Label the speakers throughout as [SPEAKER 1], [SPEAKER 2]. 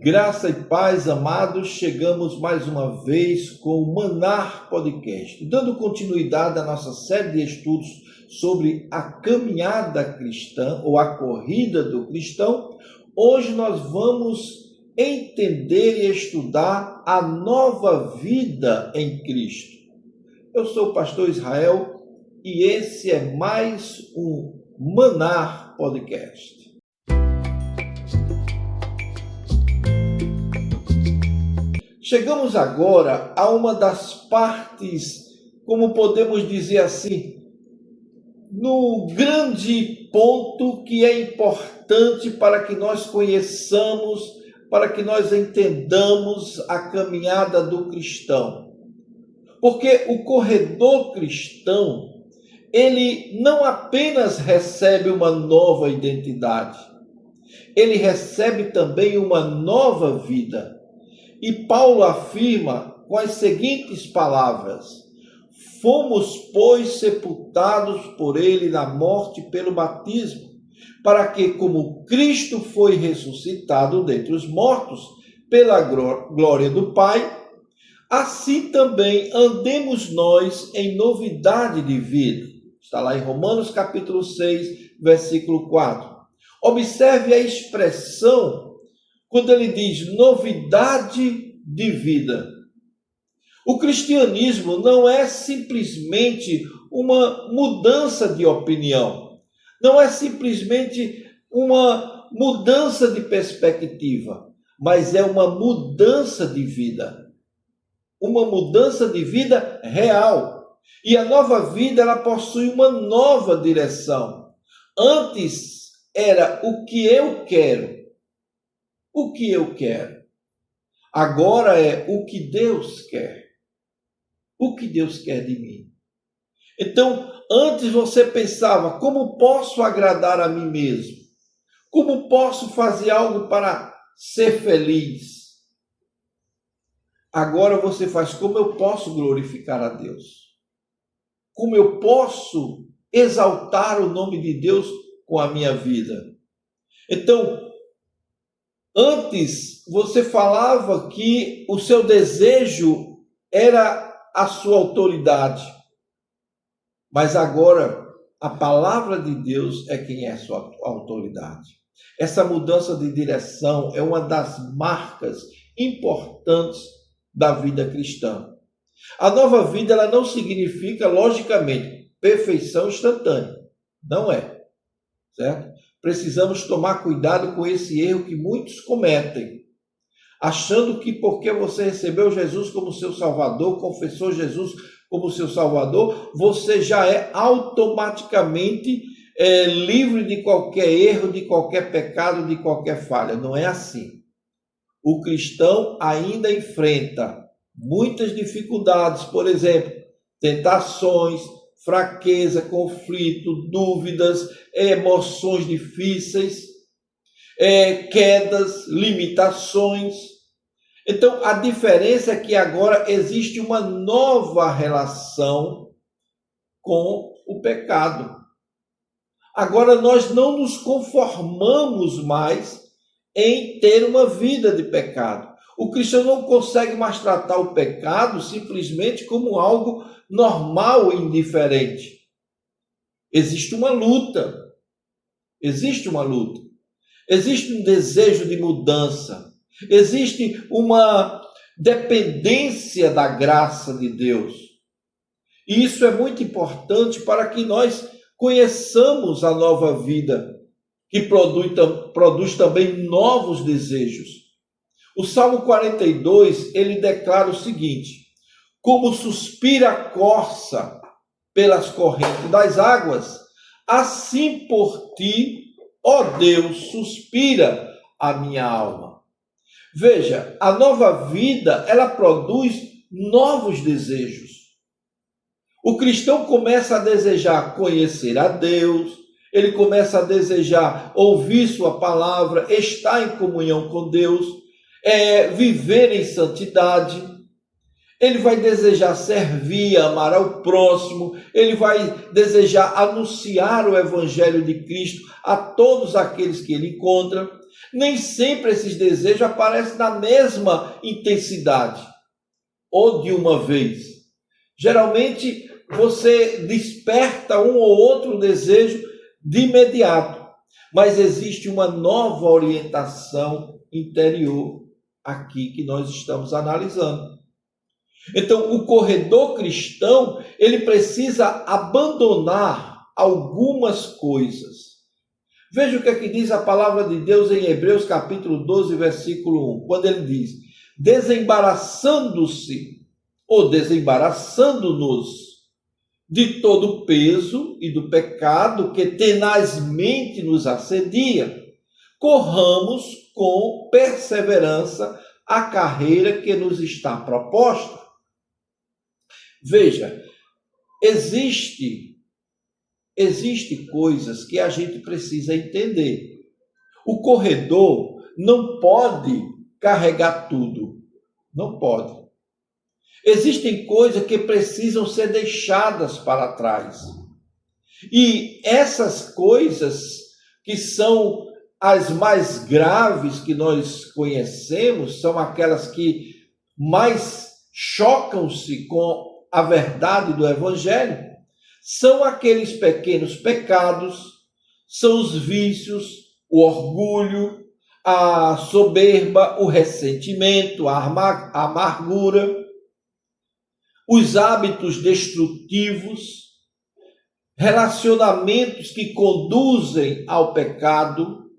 [SPEAKER 1] Graça e paz, amados, chegamos mais uma vez com o Manar Podcast, dando continuidade à nossa série de estudos sobre a caminhada cristã ou a corrida do cristão. Hoje nós vamos entender e estudar a nova vida em Cristo. Eu sou o pastor Israel e esse é mais um Manar Podcast. Chegamos agora a uma das partes, como podemos dizer assim, no grande ponto que é importante para que nós conheçamos, para que nós entendamos a caminhada do cristão. Porque o corredor cristão, ele não apenas recebe uma nova identidade, ele recebe também uma nova vida. E Paulo afirma com as seguintes palavras: fomos, pois, sepultados por ele na morte pelo batismo, para que, como Cristo foi ressuscitado dentre os mortos pela glória do Pai, assim também andemos nós em novidade de vida. Está lá em Romanos capítulo 6, versículo 4. Observe a expressão quando ele diz novidade de vida. O cristianismo não é simplesmente uma mudança de opinião, não é simplesmente uma mudança de perspectiva, mas é uma mudança de vida. Uma mudança de vida real. E a nova vida, ela possui uma nova direção. Antes era o que eu quero. O que eu quero. Agora é o que Deus quer. O que Deus quer de mim. Então, antes você pensava, como posso agradar a mim mesmo? Como posso fazer algo para ser feliz? Agora você faz, como eu posso glorificar a Deus? Como eu posso exaltar o nome de Deus com a minha vida? Então, antes, você falava que o seu desejo era a sua autoridade. Mas agora, a palavra de Deus é quem é a sua autoridade. Essa mudança de direção é uma das marcas importantes da vida cristã. A nova vida, ela não significa, logicamente, perfeição instantânea. Não é. Certo? Precisamos tomar cuidado com esse erro que muitos cometem, achando que porque você recebeu Jesus como seu Salvador, confessou Jesus como seu Salvador, você já é automaticamente livre de qualquer erro, de qualquer pecado, de qualquer falha. Não é assim. O cristão ainda enfrenta muitas dificuldades, por exemplo, tentações, fraqueza, conflito, dúvidas, emoções difíceis, quedas, limitações. Então, a diferença é que agora existe uma nova relação com o pecado. Agora nós não nos conformamos mais em ter uma vida de pecado. O cristão não consegue mais tratar o pecado simplesmente como algo normal e indiferente. Existe uma luta. Existe uma luta. Existe um desejo de mudança. Existe uma dependência da graça de Deus. E isso é muito importante para que nós conheçamos a nova vida, que produz também novos desejos. O Salmo 42, ele declara o seguinte: como suspira a corça pelas correntes das águas, assim por ti, ó Deus, suspira a minha alma. Veja, a nova vida, ela produz novos desejos. O cristão começa a desejar conhecer a Deus, ele começa a desejar ouvir sua palavra, estar em comunhão com Deus, viver em santidade. Ele vai desejar servir, amar ao próximo, ele vai desejar anunciar o Evangelho de Cristo a todos aqueles que ele encontra. Nem sempre esses desejos aparecem na mesma intensidade ou de uma vez. Geralmente você desperta um ou outro desejo de imediato, mas existe uma nova orientação interior aqui que nós estamos analisando. Então, o corredor cristão, ele precisa abandonar algumas coisas. Veja o que é que diz a palavra de Deus em Hebreus capítulo 12, versículo 1, quando ele diz: desembaraçando-se ou desembaraçando-nos de todo o peso e do pecado que tenazmente nos assedia, corramos com perseverança a carreira que nos está proposta. Veja, existe coisas que a gente precisa entender. O corredor não pode carregar tudo, não pode. Existem coisas que precisam ser deixadas para trás. E essas coisas que são as mais graves que nós conhecemos, são aquelas que mais chocam-se com a verdade do Evangelho, são aqueles pequenos pecados, são os vícios, o orgulho, a soberba, o ressentimento, a amargura, os hábitos destrutivos, relacionamentos que conduzem ao pecado.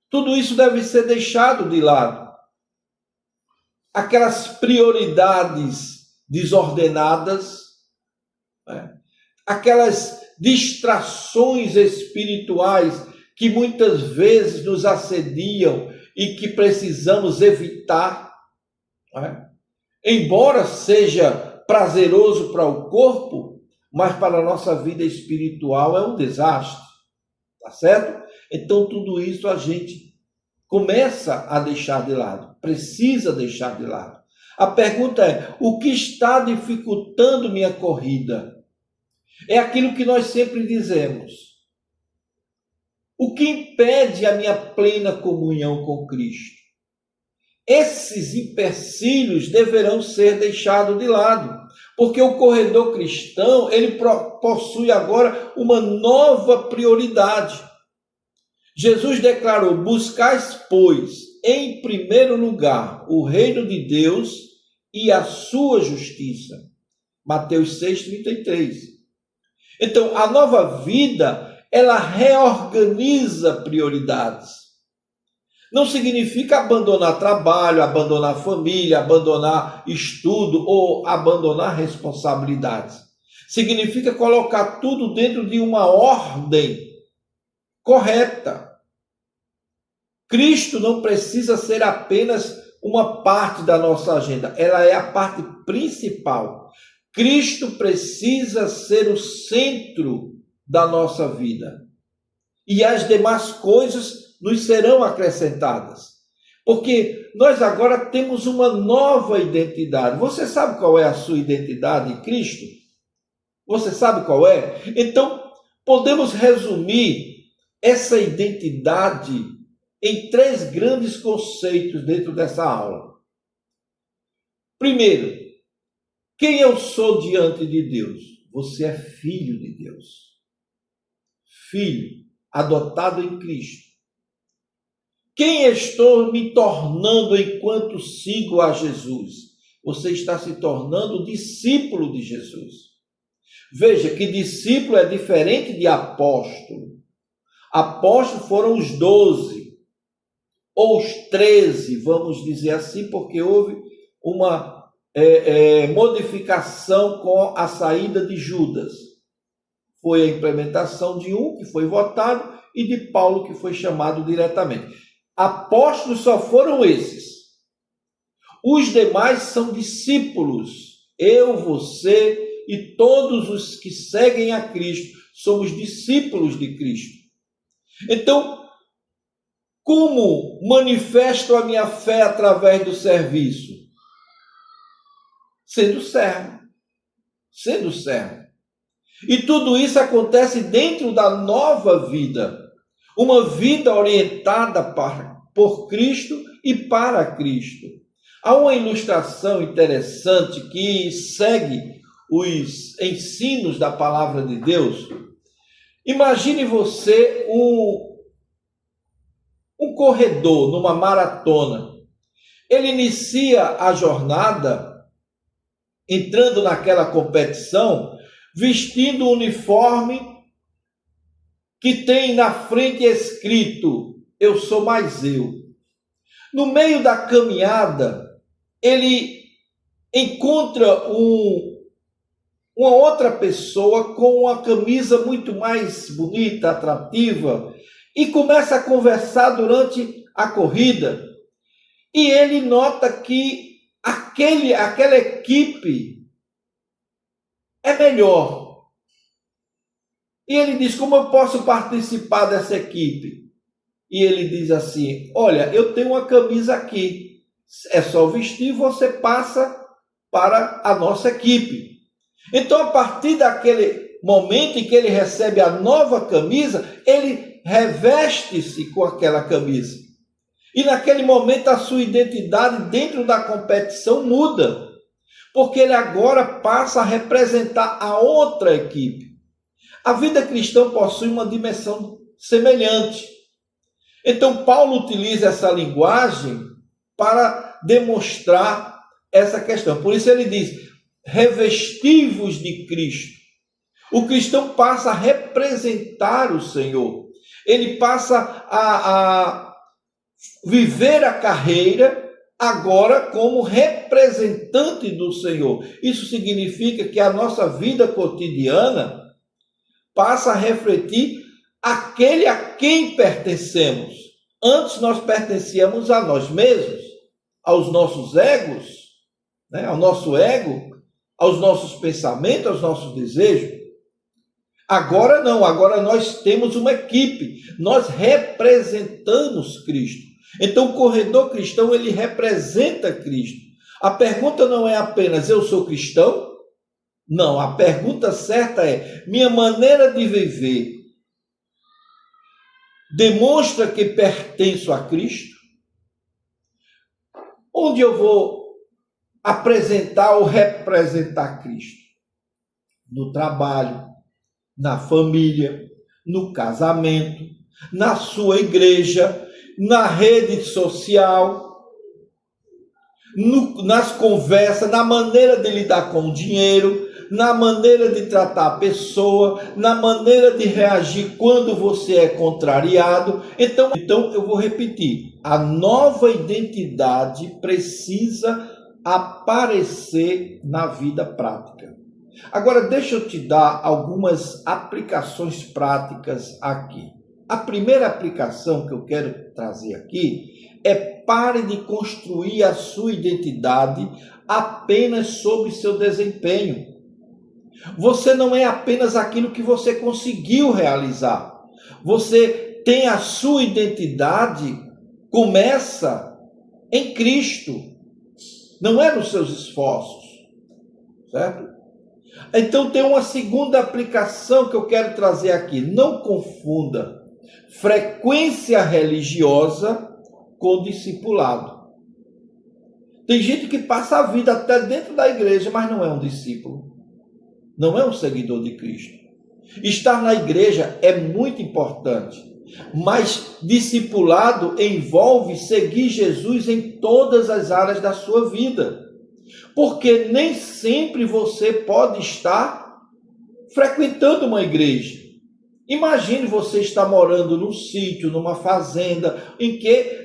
[SPEAKER 1] Tudo isso deve ser deixado de lado. Aquelas prioridades desordenadas, aquelas distrações espirituais que muitas vezes nos assediam e que precisamos evitar, embora seja prazeroso para o corpo, mas para a nossa vida espiritual é um desastre, tá certo? Então tudo isso a gente começa a deixar de lado, precisa deixar de lado. A pergunta é: o que está dificultando minha corrida? É aquilo que nós sempre dizemos. O que impede a minha plena comunhão com Cristo? Esses empecilhos deverão ser deixados de lado, porque o corredor cristão, ele possui agora uma nova prioridade. Jesus declarou: buscais, pois, em primeiro lugar o reino de Deus e a sua justiça. Mateus 6,33. Então, a nova vida, ela reorganiza prioridades. Não significa abandonar trabalho, abandonar família, abandonar estudo ou abandonar responsabilidades. Significa colocar tudo dentro de uma ordem correta. Cristo não precisa ser apenas uma parte da nossa agenda, ela é a parte principal. Cristo precisa ser o centro da nossa vida. E as demais coisas nos serão acrescentadas. Porque nós agora temos uma nova identidade. Você sabe qual é a sua identidade em Cristo? Você sabe qual é? Então, podemos resumir essa identidade em 3 grandes conceitos dentro dessa aula. Primeiro, quem eu sou diante de Deus? Você é filho de Deus. Filho, adotado em Cristo. Quem estou me tornando enquanto sigo a Jesus? Você está se tornando discípulo de Jesus. Veja que discípulo é diferente de apóstolo. Apóstolos foram os 12, ou os 13, vamos dizer assim, porque houve uma modificação com a saída de Judas. Foi a implementação de um que foi votado e de Paulo que foi chamado diretamente. Apóstolos só foram esses. Os demais são discípulos. Eu, você e todos os que seguem a Cristo somos discípulos de Cristo. Então, como manifesto a minha fé através do serviço? Sendo servo. Sendo servo. E tudo isso acontece dentro da nova vida. uma vida orientada por Cristo e para Cristo. Há uma ilustração interessante que segue os ensinos da palavra de Deus. Imagine você um corredor numa maratona. Ele inicia a jornada entrando naquela competição vestindo o uniforme que tem na frente escrito: eu sou mais eu. No meio da caminhada, ele encontra uma outra pessoa com uma camisa muito mais bonita, atrativa, e começa a conversar durante a corrida. E ele nota que aquela equipe é melhor. E ele diz: como eu posso participar dessa equipe? E ele diz assim: olha, eu tenho uma camisa aqui, é só vestir e você passa para a nossa equipe. Então, a partir daquele momento em que ele recebe a nova camisa, ele reveste-se com aquela camisa. E naquele momento a sua identidade dentro da competição muda, porque ele agora passa a representar a outra equipe. A vida cristã possui uma dimensão semelhante. Então, Paulo utiliza essa linguagem para demonstrar essa questão. Por isso ele diz: revesti-vos de Cristo. O cristão passa a representar o Senhor. Ele passa a viver a carreira agora como representante do Senhor. Isso significa que a nossa vida cotidiana passa a refletir aquele a quem pertencemos. Antes nós pertencíamos a nós mesmos, aos nossos egos, ao nosso ego, aos nossos pensamentos, aos nossos desejos. Agora não, agora nós temos uma equipe, nós representamos Cristo. Então o corredor cristão, ele representa Cristo. A pergunta não é apenas: eu sou cristão? Não, a pergunta certa é: minha maneira de viver demonstra que pertenço a Cristo? Onde eu vou apresentar ou representar Cristo? No trabalho, na família, no casamento, na sua igreja, na rede social, nas conversas, na maneira de lidar com o dinheiro, na maneira de tratar a pessoa, na maneira de reagir quando você é contrariado. Então eu vou repetir: a nova identidade precisa aparecer na vida prática. Agora, deixa eu te dar algumas aplicações práticas aqui. A primeira aplicação que eu quero trazer aqui é: pare de construir a sua identidade apenas sobre seu desempenho. Você não é apenas aquilo que você conseguiu realizar. Você tem a sua identidade, começa em Cristo, não é nos seus esforços, certo? Então tem uma segunda aplicação que eu quero trazer aqui. Não confunda frequência religiosa com discipulado. Tem gente que passa a vida até dentro da igreja, mas não é um discípulo, não é um seguidor de Cristo. Estar na igreja é muito importante, mas discipulado envolve seguir Jesus em todas as áreas da sua vida, porque nem sempre você pode estar frequentando uma igreja. Imagine você estar morando num sítio, numa fazenda, em que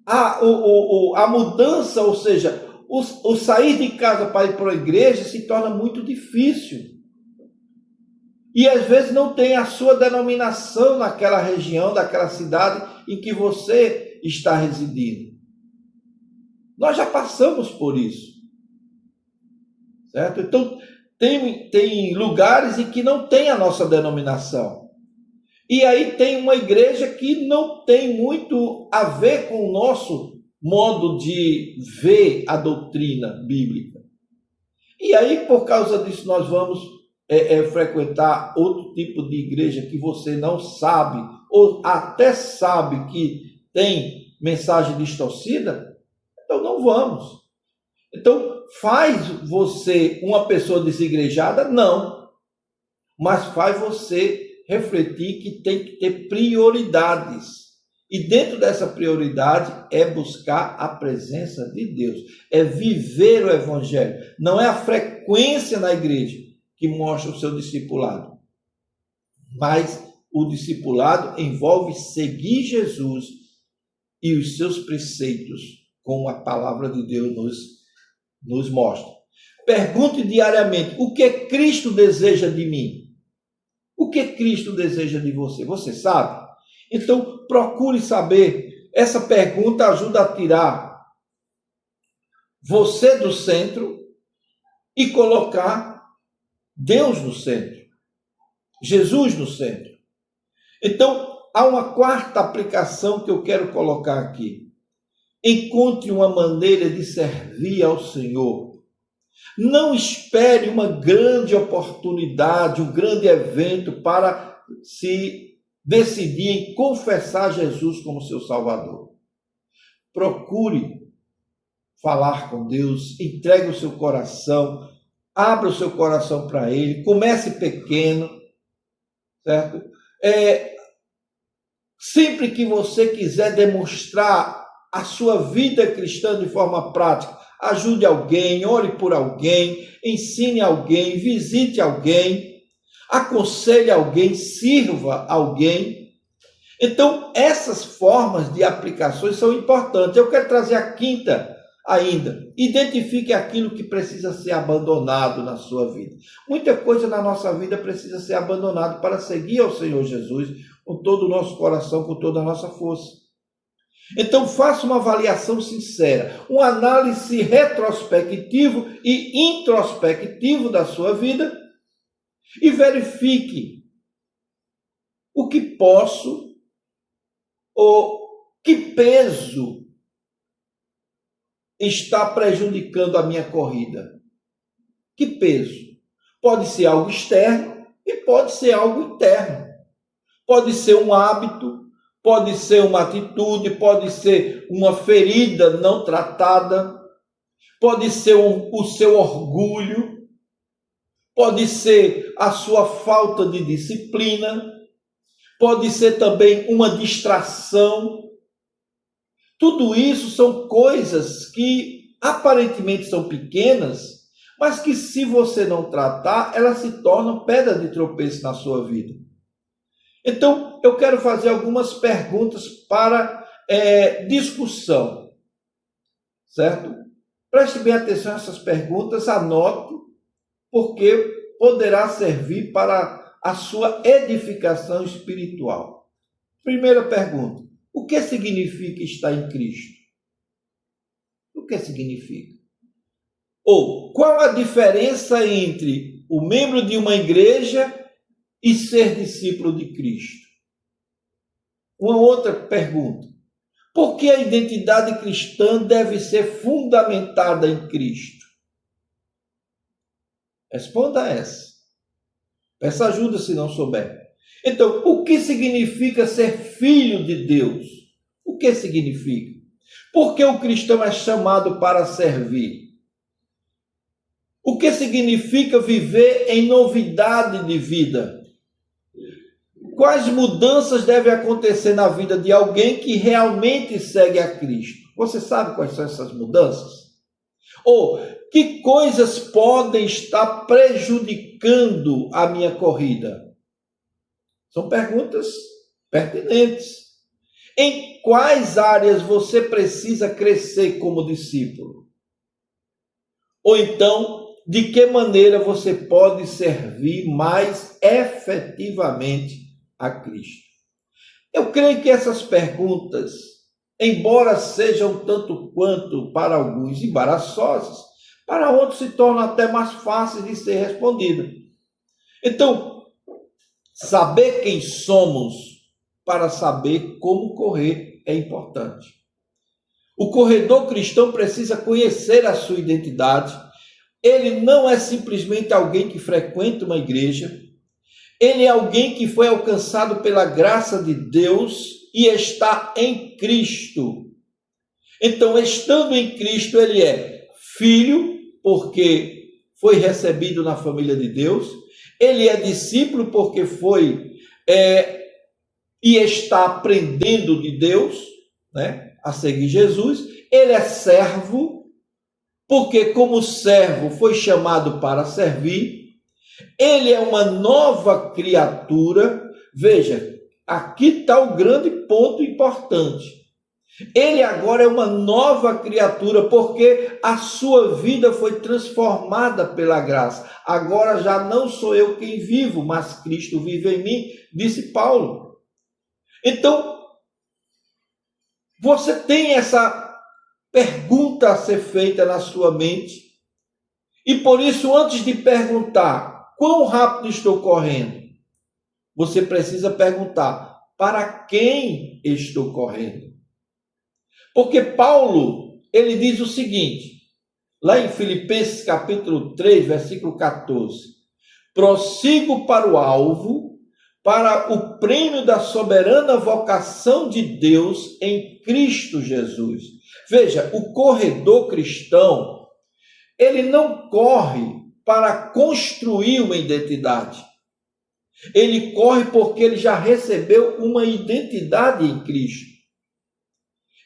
[SPEAKER 1] a mudança, ou seja, o sair de casa para ir para a igreja se torna muito difícil. E às vezes não tem a sua denominação naquela região, daquela cidade em que você está residindo. Nós já passamos por isso, certo? Então, tem lugares em que não tem a nossa denominação. E aí tem uma igreja que não tem muito a ver com o nosso modo de ver a doutrina bíblica. E aí, por causa disso, nós vamos frequentar outro tipo de igreja que você não sabe ou até sabe que tem mensagem distorcida, então não vamos. Então, faz você uma pessoa desigrejada? Não. Mas faz você refletir que tem que ter prioridades. E dentro dessa prioridade é buscar a presença de Deus. É viver o Evangelho. Não é a frequência na igreja que mostra o seu discipulado. Mas o discipulado envolve seguir Jesus e os seus preceitos, como a palavra de Deus nos mostra. Pergunte diariamente: o que Cristo deseja de mim? O que Cristo deseja de você? Você sabe? Então, procure saber. Essa pergunta ajuda a tirar você do centro e colocar Deus no centro, Jesus no centro. Então, há uma quarta aplicação que eu quero colocar aqui. Encontre uma maneira de servir ao Senhor. Não espere uma grande oportunidade, um grande evento para se decidir em confessar Jesus como seu Salvador. Procure falar com Deus, entregue o seu coração, abra o seu coração para Ele, comece pequeno, certo? Sempre que você quiser demonstrar a sua vida cristã de forma prática, ajude alguém, ore por alguém, ensine alguém, visite alguém, aconselhe alguém, sirva alguém. Então, essas formas de aplicações são importantes. Eu quero trazer a quinta ainda. Identifique aquilo que precisa ser abandonado na sua vida. Muita coisa na nossa vida precisa ser abandonada para seguir ao Senhor Jesus com todo o nosso coração, com toda a nossa força. Então, faça uma avaliação sincera, uma análise retrospectivo e introspectivo da sua vida e verifique o que posso ou que peso está prejudicando a minha corrida. Que peso? Pode ser algo externo e pode ser algo interno. Pode ser um hábito, pode ser uma atitude, pode ser uma ferida não tratada, pode ser o seu orgulho, pode ser a sua falta de disciplina, pode ser também uma distração. Tudo isso são coisas que aparentemente são pequenas, mas que se você não tratar, elas se tornam pedra de tropeço na sua vida. Então, eu quero fazer algumas perguntas para discussão, certo? Preste bem atenção a essas perguntas, anote, porque poderá servir para a sua edificação espiritual. Primeira pergunta: o que significa estar em Cristo? O que significa? Ou qual a diferença entre o membro de uma igreja e ser discípulo de Cristo? Uma outra pergunta: por que a identidade cristã deve ser fundamentada em Cristo? Responda essa. Peça ajuda se não souber. Então, o que significa ser filho de Deus? O que significa? Por que o cristão é chamado para servir? O que significa viver em novidade de vida? Quais mudanças devem acontecer na vida de alguém que realmente segue a Cristo? Você sabe quais são essas mudanças? Ou que coisas podem estar prejudicando a minha corrida? São perguntas pertinentes. Em quais áreas você precisa crescer como discípulo? Ou então, de que maneira você pode servir mais efetivamente a Cristo? Eu creio que essas perguntas, embora sejam tanto quanto para alguns embaraçosas, para outros se tornam até mais fáceis de ser respondidas. Então, saber quem somos para saber como correr é importante. O corredor cristão precisa conhecer a sua identidade. Ele não é simplesmente alguém que frequenta uma igreja. Ele é alguém que foi alcançado pela graça de Deus e está em Cristo. Então, estando em Cristo, ele é filho, porque foi recebido na família de Deus. Ele é discípulo, porque foi e está aprendendo de Deus, né, a seguir Jesus. Ele é servo, porque como servo foi chamado para servir. Ele é uma nova criatura. Veja, aqui está o grande ponto importante. Ele agora é uma nova criatura, porque a sua vida foi transformada pela graça. Agora já não sou eu quem vivo, mas Cristo vive em mim, disse Paulo. Então, você tem essa pergunta a ser feita na sua mente, e por isso, antes de perguntar quão rápido estou correndo, você precisa perguntar: para quem estou correndo? Porque Paulo, ele diz o seguinte, lá em Filipenses capítulo 3, versículo 14: prossigo para o alvo, para o prêmio da soberana vocação de Deus em Cristo Jesus. Veja, o corredor cristão, ele não corre para construir uma identidade. Ele corre porque ele já recebeu uma identidade em Cristo.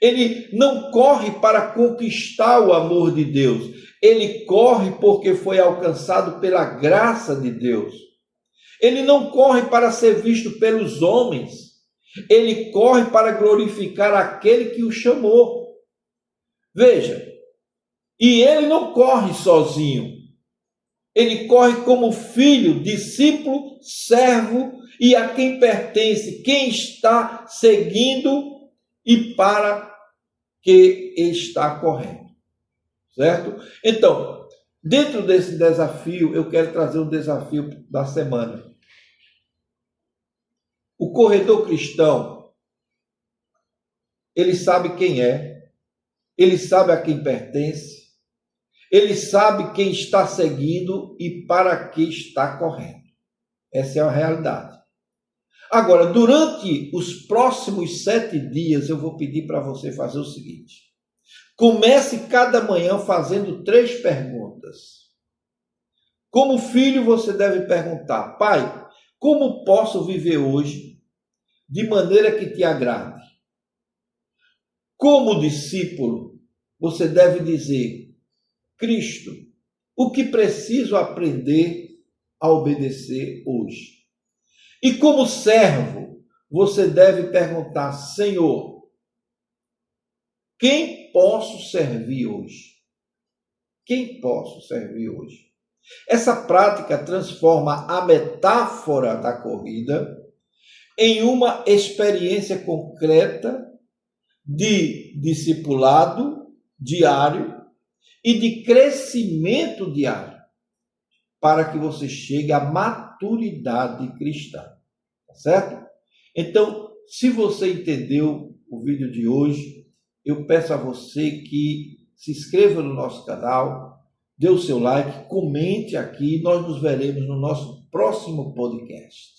[SPEAKER 1] Ele não corre para conquistar o amor de Deus. Ele corre porque foi alcançado pela graça de Deus. Ele não corre para ser visto pelos homens. Ele corre para glorificar aquele que o chamou. Veja, e ele não corre sozinho. Ele corre como filho, discípulo, servo e a quem pertence, quem está seguindo e para que está correndo, certo? Então, dentro desse desafio, eu quero trazer um desafio da semana. O corredor cristão, ele sabe quem é, ele sabe a quem pertence, ele sabe quem está seguindo e para que está correndo. Essa é a realidade. Agora, durante os próximos 7 dias, eu vou pedir para você fazer o seguinte. Comece cada manhã fazendo 3 perguntas. Como filho, você deve perguntar: pai, como posso viver hoje de maneira que te agrade? Como discípulo, você deve dizer: Cristo, o que preciso aprender a obedecer hoje? E como servo, você deve perguntar: Senhor, quem posso servir hoje? Quem posso servir hoje? Essa prática transforma a metáfora da corrida em uma experiência concreta de discipulado diário e de crescimento diário, para que você chegue à maturidade cristã, tá certo? Então, se você entendeu o vídeo de hoje, eu peço a você que se inscreva no nosso canal, dê o seu like, comente aqui, nós nos veremos no nosso próximo podcast.